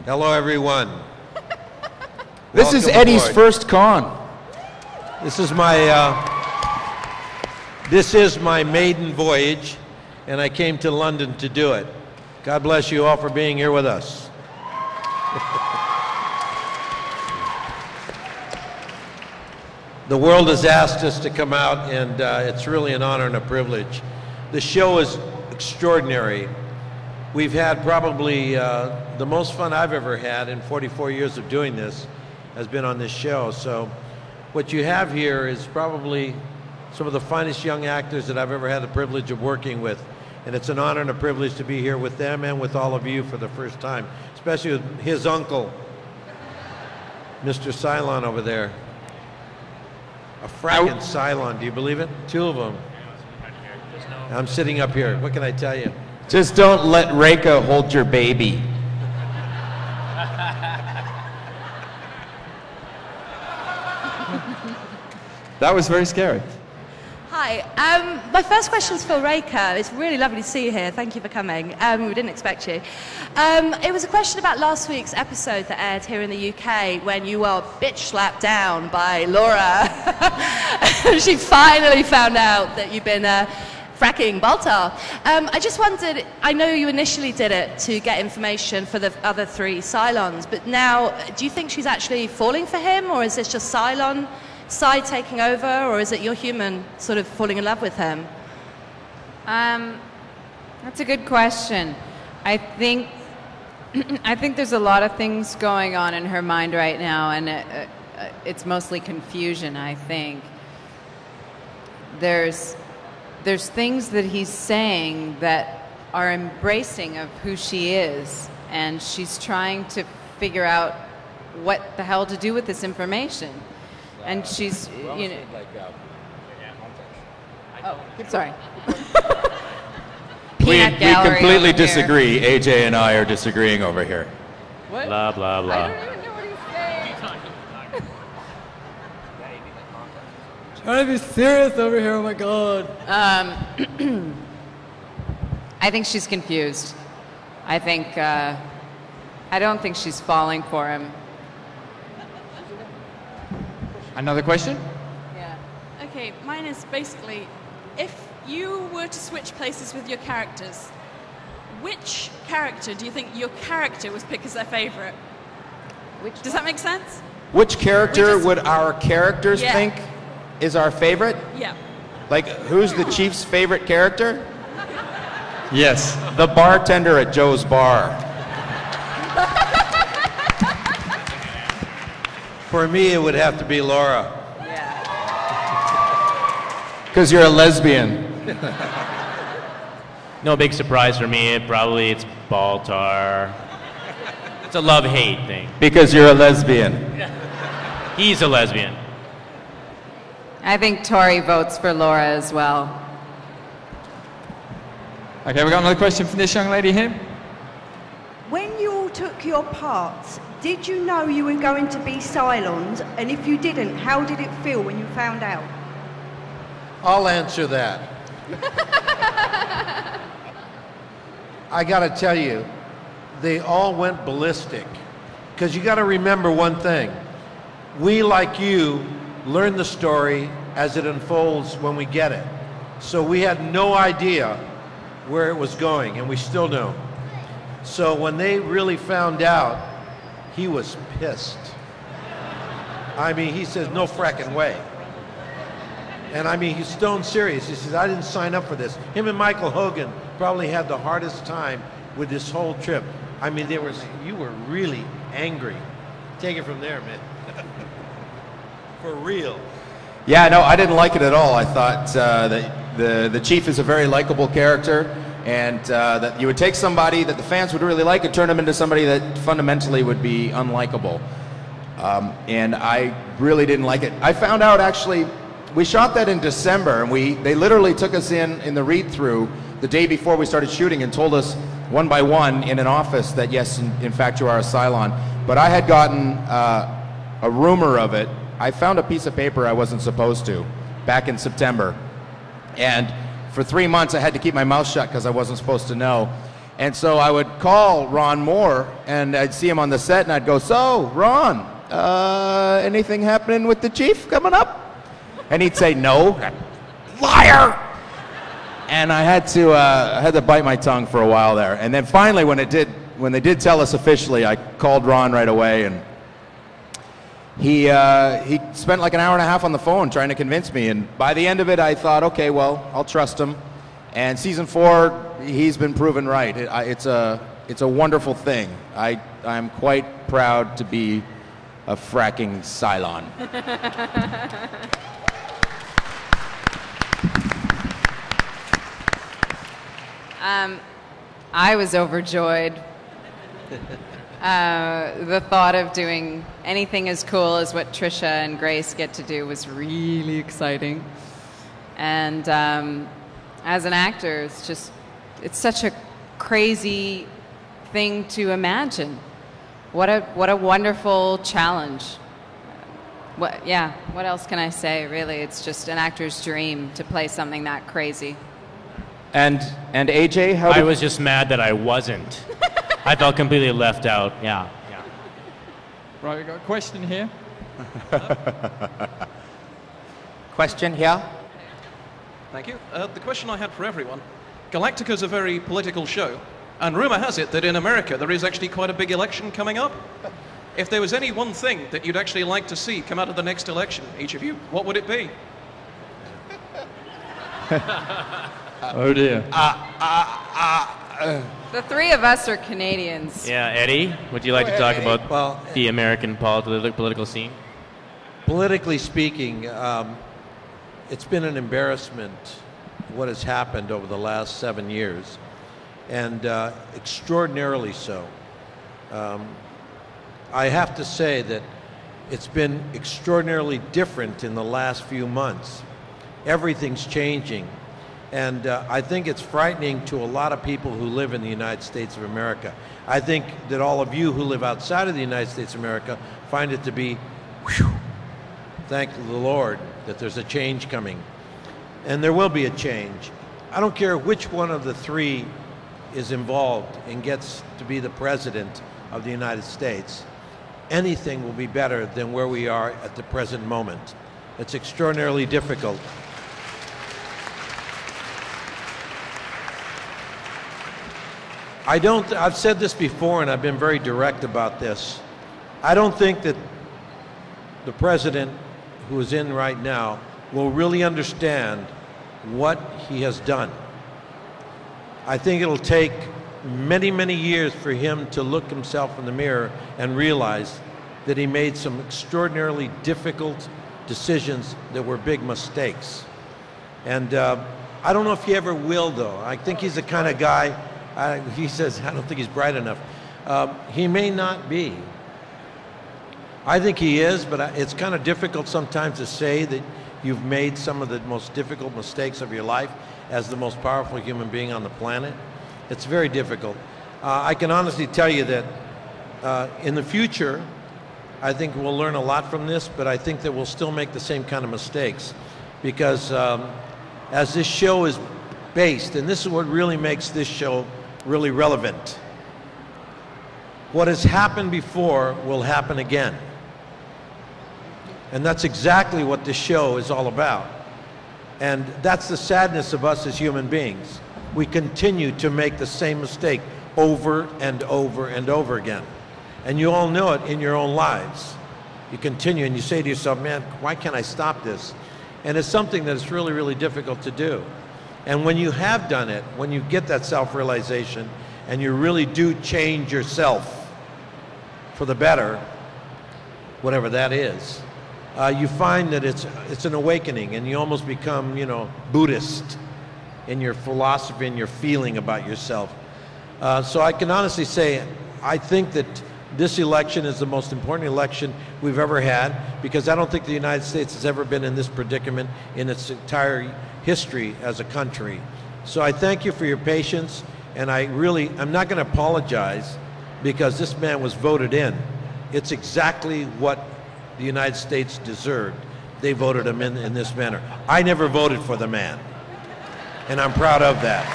Hello, everyone. This is Welcome Eddie's aboard. first con. This is my maiden voyage, and I came to London to do it. God bless you all for being here with us. The world has asked us to come out, and it's really an honor and a privilege. The show is extraordinary. We've had probably the most fun I've ever had in 44 years of doing this has been on this show. So what you have here is probably some of the finest young actors that I've ever had the privilege of working with. And it's an honor and a privilege to be here with them and with all of you for the first time, especially with his uncle, Mr. Cylon over there. A fracking Cylon, do you believe it? Two of them. I'm sitting up here. What can I tell you? Just don't let Reka hold your baby. That was very scary. Hi, my first question is for Reka. It's really lovely to see you here. Thank you for coming. We didn't expect you. It was a question about last week's episode that aired here in the UK when you were bitch slapped down by Laura. She finally found out that you've been fracking Baltar. I just wondered, I know you initially did it to get information for the other three Cylons, but now, do you think she's actually falling for him, or is this just Cylon side taking over, or is it your human sort of falling in love with him? That's a good question. I think there's a lot of things going on in her mind right now, and it's mostly confusion, I think. There's things that he's saying that are embracing of who she is, and she's trying to figure out what the hell to do with this information. And she's, you know... Oh, sorry. We gallery completely over here. disagree. AJ and I are disagreeing over here. What? Blah, blah, blah. I don't even know what he's saying. Trying to be serious over here, oh my God. I think she's confused. I don't think she's falling for him. Another question? Yeah. Okay, mine is basically, if you were to switch places with your characters, which character do you think your character would pick as their favorite? Does that make sense? Which character would our characters Yeah. think is our favorite? Yeah. Like, who's the chief's favorite character? Yes. The bartender at Joe's Bar. For me, it would have to be Laura. Yeah. Because you're a lesbian. No big surprise for me. It's Baltar. It's a love-hate thing. Because you're a lesbian. He's a lesbian. I think Tori votes for Laura as well. Okay, we got another question from this young lady here. When you all took your parts, did you know you were going to be Cylons? And if you didn't, how did it feel when you found out? I'll answer that. I got to tell you, they all went ballistic. Because you got to remember one thing. We, like you, learn the story as it unfolds when we get it. So we had no idea where it was going, and we still don't. So when they really found out, he was pissed. I mean, he says, no fracking way. And I mean, he's stone serious. He says, I didn't sign up for this. Him and Michael Hogan probably had the hardest time with this whole trip. I mean, you were really angry. Take it from there, man. For real. Yeah, no, I didn't like it at all. I thought that the chief is a very likable character, and that you would take somebody that the fans would really like and turn him into somebody that fundamentally would be unlikable. And I really didn't like it. I found out, actually, we shot that in December, and they literally took us in the read-through the day before we started shooting and told us one by one in an office that, yes, in fact, you are a Cylon. But I had gotten a rumor of it. I found a piece of paper I wasn't supposed to back in September. And for 3 months, I had to keep my mouth shut because I wasn't supposed to know. And so I would call Ron Moore, and I'd see him on the set, and I'd go, "So, Ron, anything happening with the chief coming up?" And he'd say, "No." Liar! And I had to bite my tongue for a while there. And then finally, when they did tell us officially, I called Ron right away, and he spent like an hour and a half on the phone trying to convince me. And by the end of it, I thought, okay, well, I'll trust him. And season 4, he's been proven right. It's a wonderful thing. I'm quite proud to be a fracking Cylon. I was overjoyed. The thought of doing anything as cool as what Trisha and Grace get to do was really exciting. And as an actor, it's such a crazy thing to imagine. What a wonderful challenge. What else can I say, really? It's just an actor's dream to play something that crazy. And AJ, I was just mad that I wasn't. I felt completely left out. Yeah. Right, we've got a question here. Question here? Thank you. The question I had for everyone. Galactica is a very political show, and rumor has it that in America there is actually quite a big election coming up. If there was any one thing that you'd actually like to see come out of the next election, each of you, what would it be? Oh dear. The three of us are Canadians. Yeah, Eddie, would you like to talk about the American political scene? Politically speaking, it's been an embarrassment what has happened over the last 7 years, and extraordinarily so. I have to say that it's been extraordinarily different in the last few months. Everything's changing. And I think it's frightening to a lot of people who live in the United States of America. I think that all of you who live outside of the United States of America find it to be, whew, thank the Lord that there's a change coming. And there will be a change. I don't care which one of the three is involved and gets to be the president of the United States. Anything will be better than where we are at the present moment. It's extraordinarily difficult. I've said this before, and I've been very direct about this. I don't think that the president who is in right now will really understand what he has done. I think it'll take many, many years for him to look himself in the mirror and realize that he made some extraordinarily difficult decisions that were big mistakes. And I don't know if he ever will, though. I think he's the kind of guy, he says, I don't think he's bright enough. He may not be. I think he is, but it's kind of difficult sometimes to say that you've made some of the most difficult mistakes of your life as the most powerful human being on the planet. It's very difficult. I can honestly tell you that in the future, I think we'll learn a lot from this, but I think that we'll still make the same kind of mistakes because as this show is based, and this is what really makes this show really relevant, what has happened before will happen again. And that's exactly what this show is all about. And that's the sadness of us as human beings. We continue to make the same mistake over and over and over again. And you all know it in your own lives. You continue and you say to yourself, man, why can't I stop this? And it's something that is really, really difficult to do. And when you have done it, when you get that self-realization and you really do change yourself for the better, whatever that is, you find that it's an awakening, and you almost become, Buddhist in your philosophy and your feeling about yourself. So I can honestly say, I think that this election is the most important election we've ever had, because I don't think the United States has ever been in this predicament in its entire history as a country. So I thank you for your patience, and I'm not going to apologize because this man was voted in. It's exactly what the United States deserved. They voted him in this manner. I never voted for the man, and I'm proud of that.